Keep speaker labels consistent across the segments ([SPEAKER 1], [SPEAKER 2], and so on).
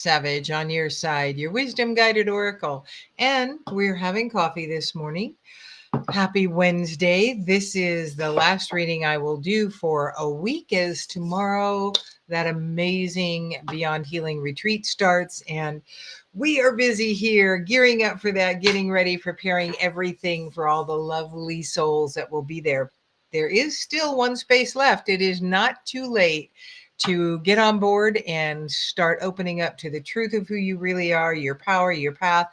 [SPEAKER 1] Savage on your side, your wisdom guided oracle. And we're having coffee this morning. Happy Wednesday. This is the last reading I will do for a week, as tomorrow that amazing Beyond Healing retreat starts. And we are busy here gearing up for that, getting ready, preparing everything for all the lovely souls that will be there. There is still one space left. It is not too late to get on board and start opening up to the truth of who you really are, your power, your path,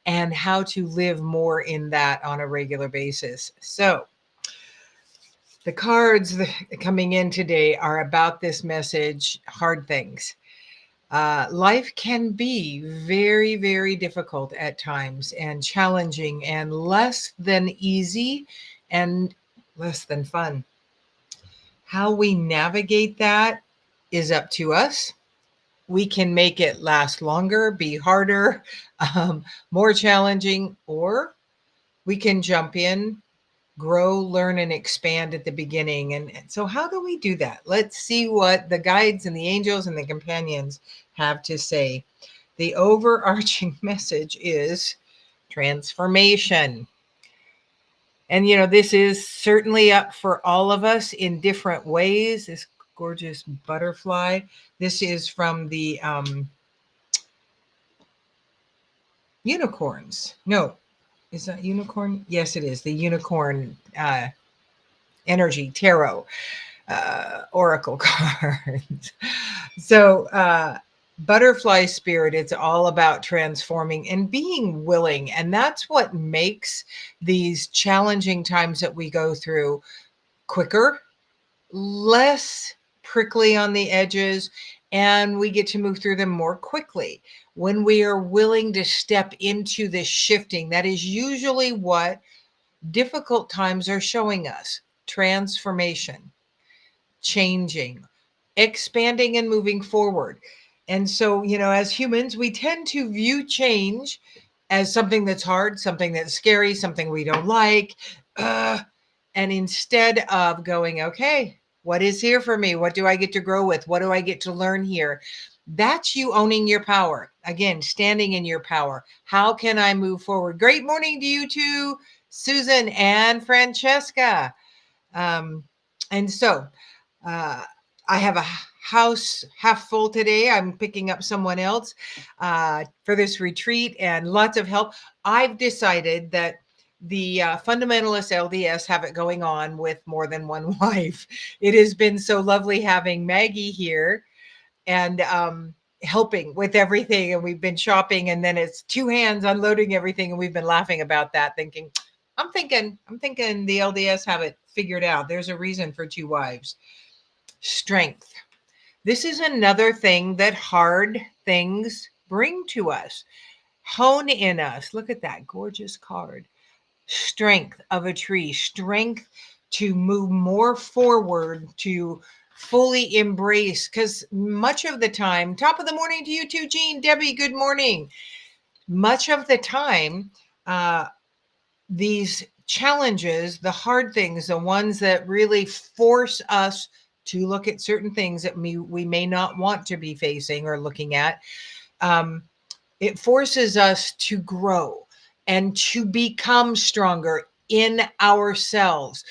[SPEAKER 1] and how to live more in that on a regular basis. So, the cards coming in today are about this message: hard things. Life can be very, very difficult at times and challenging and less than easy and less than fun. How we navigate that is up to us. We can make it last longer, be harder, more challenging, or we can jump in, grow, learn, and expand at the beginning. And so, how do we do that? Let's see what the guides and the angels and the companions have to say. The overarching message is transformation. And, this is certainly up for all of us in different ways. This gorgeous butterfly. This is from the unicorns. No, is that unicorn? Yes, it is. The unicorn energy tarot oracle cards. So, butterfly spirit, it's all about transforming and being willing. And that's what makes these challenging times that we go through quicker, less prickly on the edges, and we get to move through them more quickly when we are willing to step into this shifting. That is usually what difficult times are showing us: transformation, changing, expanding, and moving forward. And so, as humans, we tend to view change as something that's hard, something that's scary, something we don't like. And instead of going, okay, what is here for me? What do I get to grow with? What do I get to learn here? That's you owning your power. Again, standing in your power. How can I move forward? Great morning to you too, Susan and Francesca. Um, and so, uh, I have a house half full today. I'm picking up someone else for this retreat and lots of help. I've decided that the fundamentalist LDS have it going on with more than one wife. It has been so lovely having Maggie here and helping with everything. And we've been shopping, and then it's two hands unloading everything. And we've been laughing about that, thinking, I'm thinking the LDS have it figured out. There's a reason for two wives. Strength. This is another thing that hard things bring to us. Hone in us. Look at that gorgeous card. Strength of a tree, strength to move more forward, to fully embrace. Because much of the time, top of the morning to you too, Jean, Debbie, good morning. Much of the time, these challenges, the hard things, the ones that really force us to look at certain things that we may not want to be facing or looking at, it forces us to grow and to become stronger in ourselves.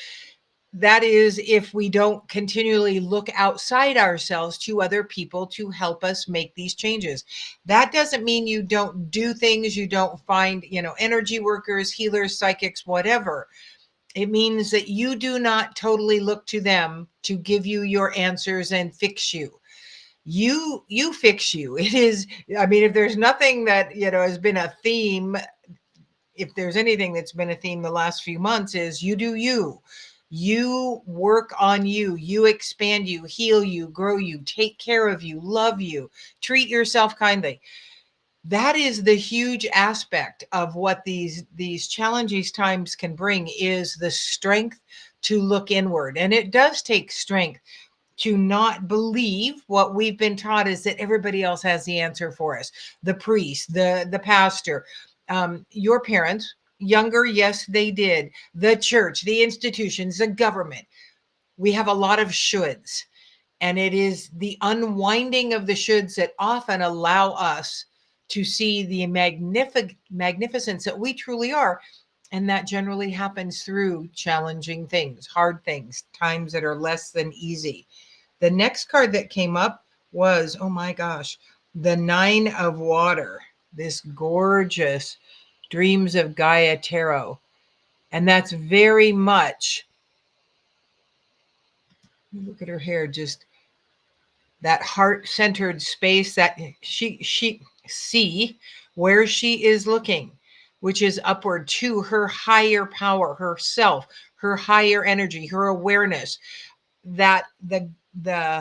[SPEAKER 1] That is, if we don't continually look outside ourselves to other people to help us make these changes. That doesn't mean you don't do things, you don't find, energy workers, healers, psychics, whatever. It means that you do not totally look to them to give you your answers and fix you. You fix you. It is, I mean, if there's nothing that, has been a theme, if there's anything that's been a theme the last few months, is you do you. You work on you. You expand you, heal you, grow you, take care of you, love you, treat yourself kindly. That is the huge aspect of what these challenging times can bring, is the strength to look inward. And it does take strength to not believe what we've been taught is that everybody else has the answer for us. The priest, the pastor, your parents, younger, yes, they did. The church, the institutions, the government. We have a lot of shoulds. And it is the unwinding of the shoulds that often allow us to see the magnificence that we truly are. And that generally happens through challenging things, hard things, times that are less than easy. The next card that came up was, oh my gosh, the Nine of Water, this gorgeous Dreams of Gaia tarot. And that's very much, look at her hair, just that heart-centered space that she see where she is looking, which is upward to her higher power, herself, her higher energy, her awareness, that the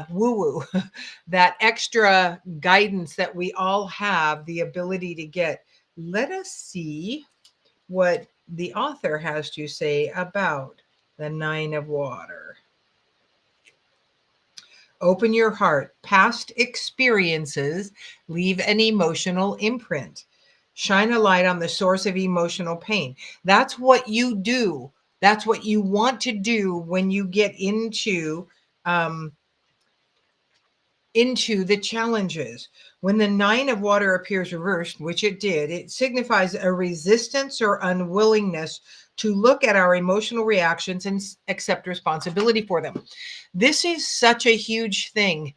[SPEAKER 1] woo-woo, that extra guidance that we all have the ability to get. Let us see what the author has to say about the Nine of Water. Open your heart. Past experiences leave an emotional imprint. Shine a light on the source of emotional pain. That's what you do. That's what you want to do when you get into the challenges. When the Nine of Water appears reversed, which it did, it signifies a resistance or unwillingness to look at our emotional reactions and accept responsibility for them. This is such a huge thing.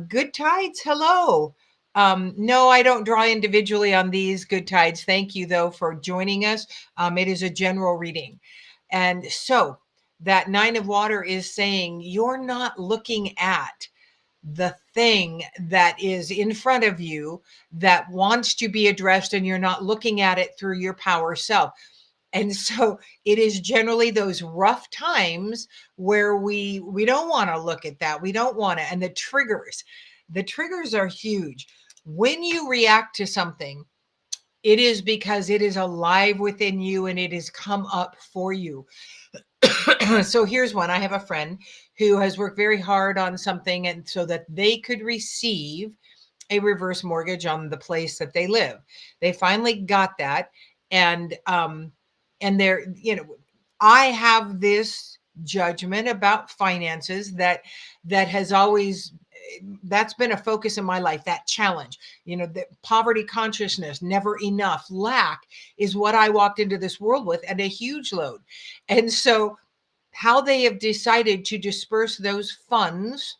[SPEAKER 1] Good Tides, hello. No, I don't draw individually on these, Good Tides. Thank you, though, for joining us. It is a general reading. And so that Nine of Water is saying you're not looking at the thing that is in front of you that wants to be addressed, and you're not looking at it through your power self. And so it is generally those rough times where we don't want to look at that. We don't want to. And the triggers are huge. When you react to something, it is because it is alive within you and it has come up for you. So here's one. I have a friend who has worked very hard on something, and so that they could receive a reverse mortgage on the place that they live. They finally got that. And they're, I have this judgment about finances that has always, that's been a focus in my life, that challenge, the poverty consciousness, never enough, lack is what I walked into this world with, and a huge load. And so how they have decided to disperse those funds,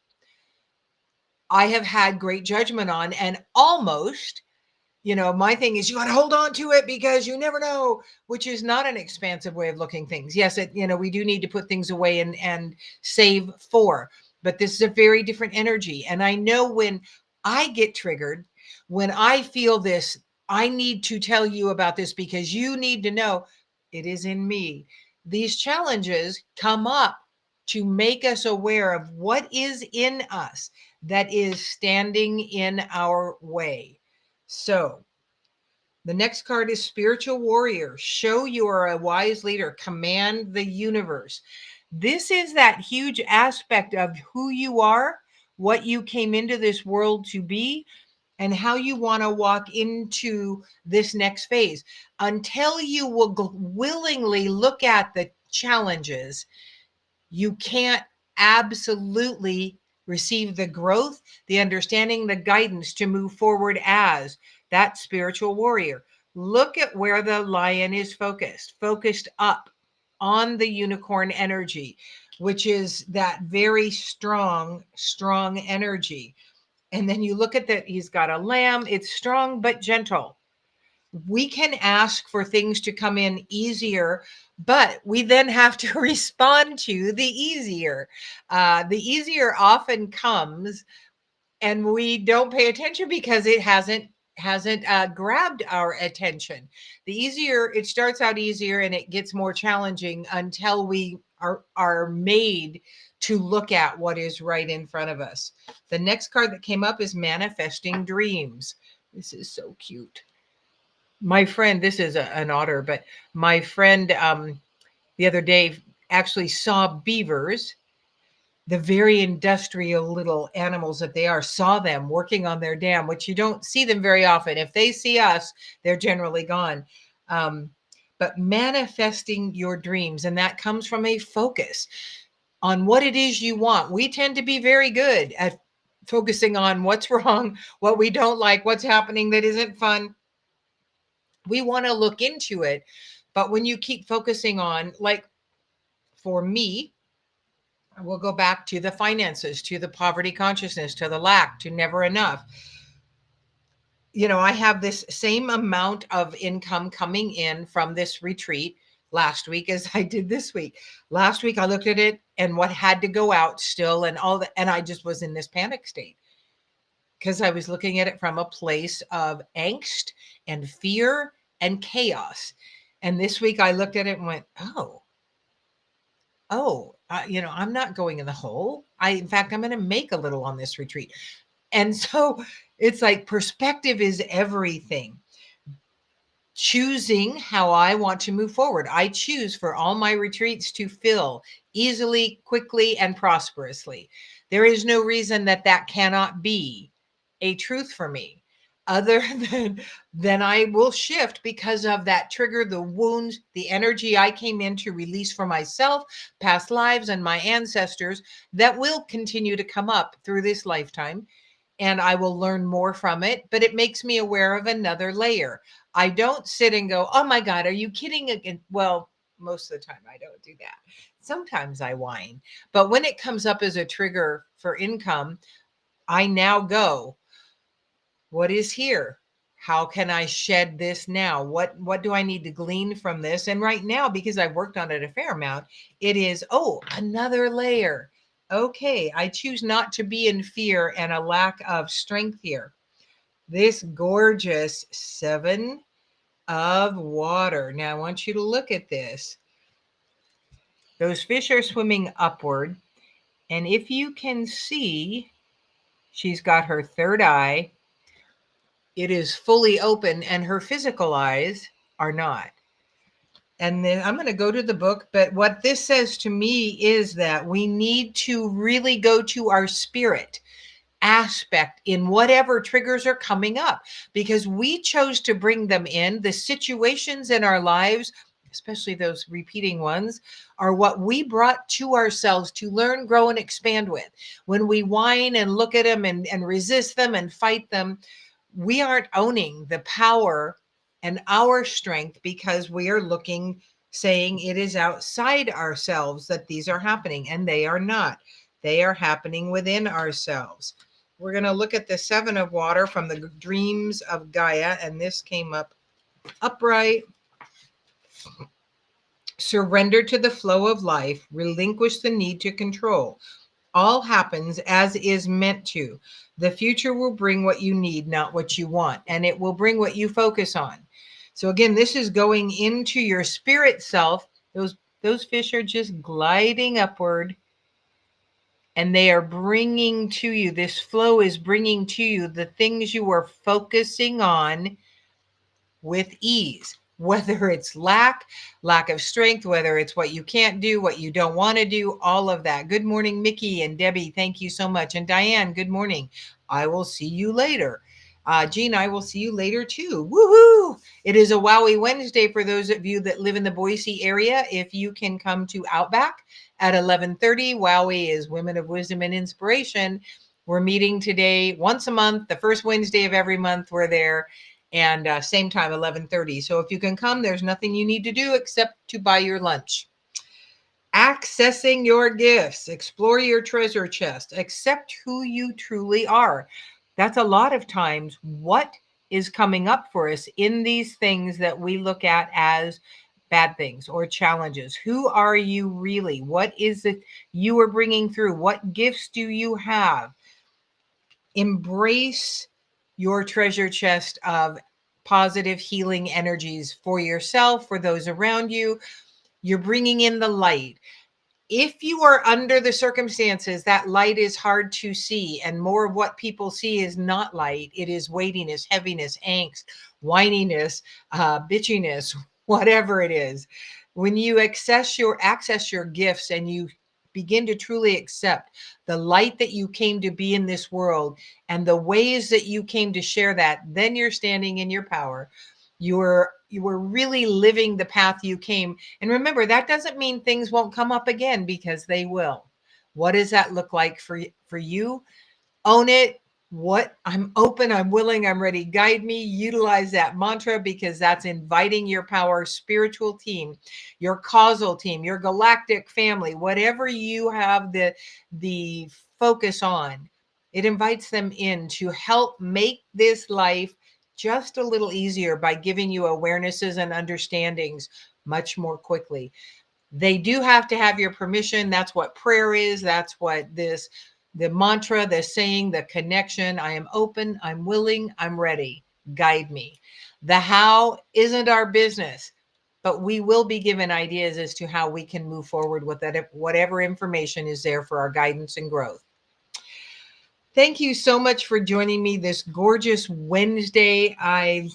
[SPEAKER 1] I have had great judgment on, and almost, my thing is you got to hold on to it because you never know, which is not an expansive way of looking things. Yes, we do need to put things away and save for, but this is a very different energy. And I know when I get triggered, when I feel this, I need to tell you about this because you need to know it is in me. These challenges come up to make us aware of what is in us that is standing in our way. So the next card is Spiritual Warrior. Show you are a wise leader. Command the universe. This is that huge aspect of who you are, what you came into this world to be, and how you want to walk into this next phase. Until you will willingly look at the challenges, you can't absolutely receive the growth, the understanding, the guidance to move forward as that spiritual warrior. Look at where the lion is focused up on the unicorn energy, which is that very strong energy. And then you look at that, he's got a lamb, it's strong but gentle. We can ask for things to come in easier, but we then have to respond to the easier. The easier often comes and we don't pay attention because it hasn't grabbed our attention. The easier, it starts out easier and it gets more challenging until we are made to look at what is right in front of us. The next card that came up is Manifesting Dreams. This is so cute. My friend, this is an otter, but my friend the other day actually saw beavers, the very industrial little animals that they are, saw them working on their dam, which you don't see them very often. If they see us, they're generally gone. But manifesting your dreams, and that comes from a focus. on what it is you want. We tend to be very good at focusing on what's wrong, what we don't like, what's happening that isn't fun. We want to look into it. But when you keep focusing on, like for me, we'll go back to the finances, to the poverty consciousness, to the lack, to never enough. I have this same amount of income coming in from this retreat last week as I did this week. Last week I looked at it and what had to go out still and all that, and I just was in this panic state because I was looking at it from a place of angst and fear and chaos. And this week I looked at it and went, I'm not going in the hole. In fact, I'm going to make a little on this retreat. And so it's like perspective is everything. Choosing how I want to move forward. I choose for all my retreats to fill easily, quickly, and prosperously. There is no reason that cannot be a truth for me other than I will shift because of that trigger, the wounds, the energy I came in to release for myself, past lives, and my ancestors that will continue to come up through this lifetime. And I will learn more from it, but it makes me aware of another layer. I don't sit and go, oh my God, are you kidding again? Well, most of the time I don't do that. Sometimes I whine, but when it comes up as a trigger for income, I now go, what is here? How can I shed this now? What do I need to glean from this? And right now, because I've worked on it a fair amount, it is, another layer. Okay, I choose not to be in fear and a lack of strength here. This gorgeous 7 of water. Now I want you to look at this. Those fish are swimming upward. And if you can see, she's got her third eye. It is fully open and her physical eyes are not. And then I'm going to go to the book. But what this says to me is that we need to really go to our spirit aspect in whatever triggers are coming up, because we chose to bring them in. The situations in our lives, especially those repeating ones, are what we brought to ourselves to learn, grow, and expand with. When we whine and look at them and resist them and fight them, we aren't owning the power and our strength because we are looking, saying it is outside ourselves that these are happening, and they are not. They are happening within ourselves. We're going to look at the 7 of water from the dreams of Gaia, and this came up upright. Surrender to the flow of life, relinquish the need to control. All happens as is meant to. The future will bring what you need, not what you want, and it will bring what you focus on. So again, this is going into your spirit self. Those fish are just gliding upward. And they are bringing to you, this flow is bringing to you the things you are focusing on with ease, whether it's lack of strength, whether it's what you can't do, what you don't want to do, all of that. Good morning, Mickey and Debbie. Thank you so much. And Diane, good morning. I will see you later. Jean, I will see you later too. Woohoo! It is a Wowie Wednesday for those of you that live in the Boise area. If you can come to Outback at 11:30, Wowie is Women of Wisdom and Inspiration. We're meeting today once a month, the first Wednesday of every month. We're there, and same time, 11:30. So if you can come, there's nothing you need to do except to buy your lunch. Accessing your gifts, explore your treasure chest, accept who you truly are. That's a lot of times what is coming up for us in these things that we look at as bad things or challenges. Who are you really? What is it you are bringing through? What gifts do you have? Embrace your treasure chest of positive healing energies for yourself, for those around you. You're bringing in the light. If you are under the circumstances, that light is hard to see, and more of what people see is not light. It is weightiness, heaviness, angst, whininess, bitchiness, whatever it is. When you access your gifts and you begin to truly accept the light that you came to be in this world and the ways that you came to share that, then you're standing in your power. You were really living the path you came. And remember, that doesn't mean things won't come up again, because they will. What does that look like for you? Own it. What I'm open, I'm willing, I'm ready. Guide me. Utilize that mantra because that's inviting your power spiritual team, your causal team, your galactic family, whatever you have the focus on. It invites them in to help make this life just a little easier by giving you awarenesses and understandings much more quickly. They do have to have your permission. That's what prayer is. That's what the mantra, the saying, the connection. I am open, I'm willing, I'm ready. Guide me. The how isn't our business, but we will be given ideas as to how we can move forward with that, whatever information is there for our guidance and growth. Thank you so much for joining me this gorgeous Wednesday. I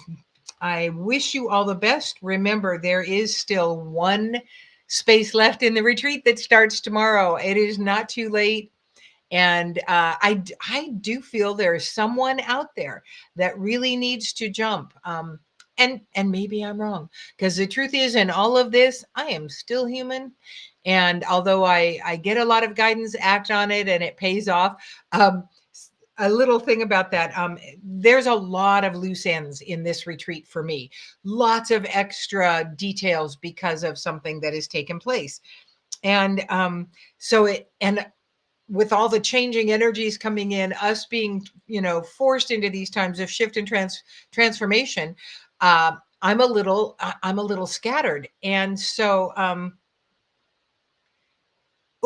[SPEAKER 1] wish you all the best. Remember, there is still one space left in the retreat that starts tomorrow. It is not too late. And I do feel there is someone out there that really needs to jump. And maybe I'm wrong, because the truth is, in all of this, I am still human. And although I get a lot of guidance, act on it, and it pays off. Um, a little thing about that. There's a lot of loose ends in this retreat for me. Lots of extra details because of something that has taken place. And and with all the changing energies coming in, us being, forced into these times of shift and transformation, I'm a little scattered. And so,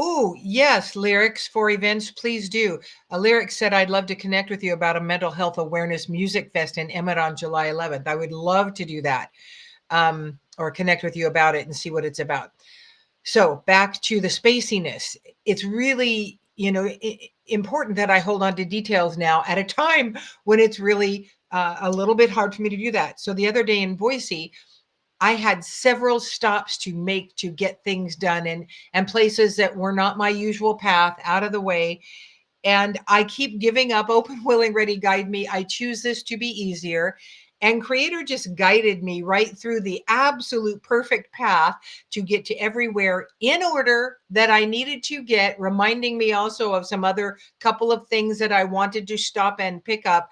[SPEAKER 1] oh, yes, lyrics for events, please do. A lyric said, I'd love to connect with you about a mental health awareness music fest in Emmett on July 11th. I would love to do that, or connect with you about it and see what it's about. So back to the spaciness. It's really, important that I hold on to details now at a time when it's really a little bit hard for me to do that. So the other day in Boise, I had several stops to make to get things done, and places that were not my usual path out of the way. And I keep giving up. Open, willing, ready, guide me. I choose this to be easier. And Creator just guided me right through the absolute perfect path to get to everywhere in order that I needed to get, reminding me also of some other couple of things that I wanted to stop and pick up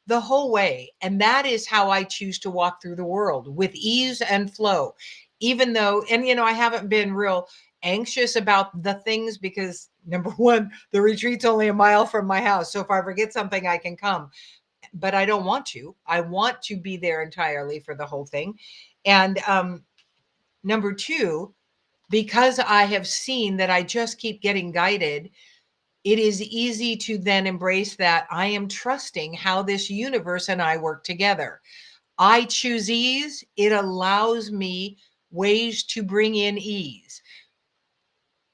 [SPEAKER 1] the whole way. And that is how I choose to walk through the world, with ease and flow. Even though, and I haven't been real anxious about the things because, number one, the retreat's only a mile from my house. So if I forget something, I can come. But I don't want to. I want to be there entirely for the whole thing. And number two, because I have seen that I just keep getting guided, it is easy to then embrace that I am trusting how this universe and I work together. I choose ease. It allows me ways to bring in ease.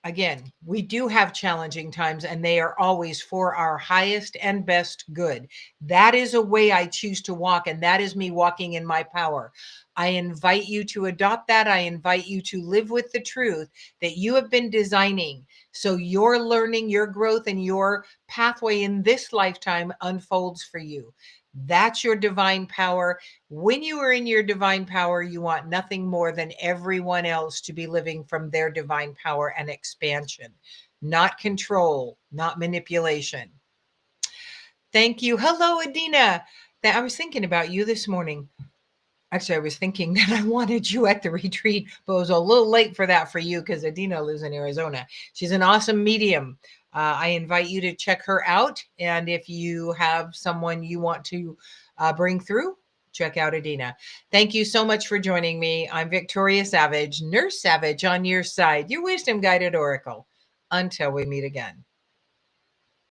[SPEAKER 1] Again, we do have challenging times, and they are always for our highest and best good. That is a way I choose to walk, and that is me walking in my power. I invite you to adopt that. I invite you to live with the truth that you have been designing. So your learning, your growth, and your pathway in this lifetime unfolds for you. That's your divine power. When you are in your divine power, you want nothing more than everyone else to be living from their divine power and expansion, not control, not manipulation. Thank you. Hello, Adina. I was thinking about you this morning. Actually, I was thinking that I wanted you at the retreat, but it was a little late for that for you because Adina lives in Arizona. She's an awesome medium. I invite you to check her out. And if you have someone you want to bring through, check out Adina. Thank you so much for joining me. I'm Victoria Savage, Nurse Savage on your side, your wisdom guided oracle. Until we meet again.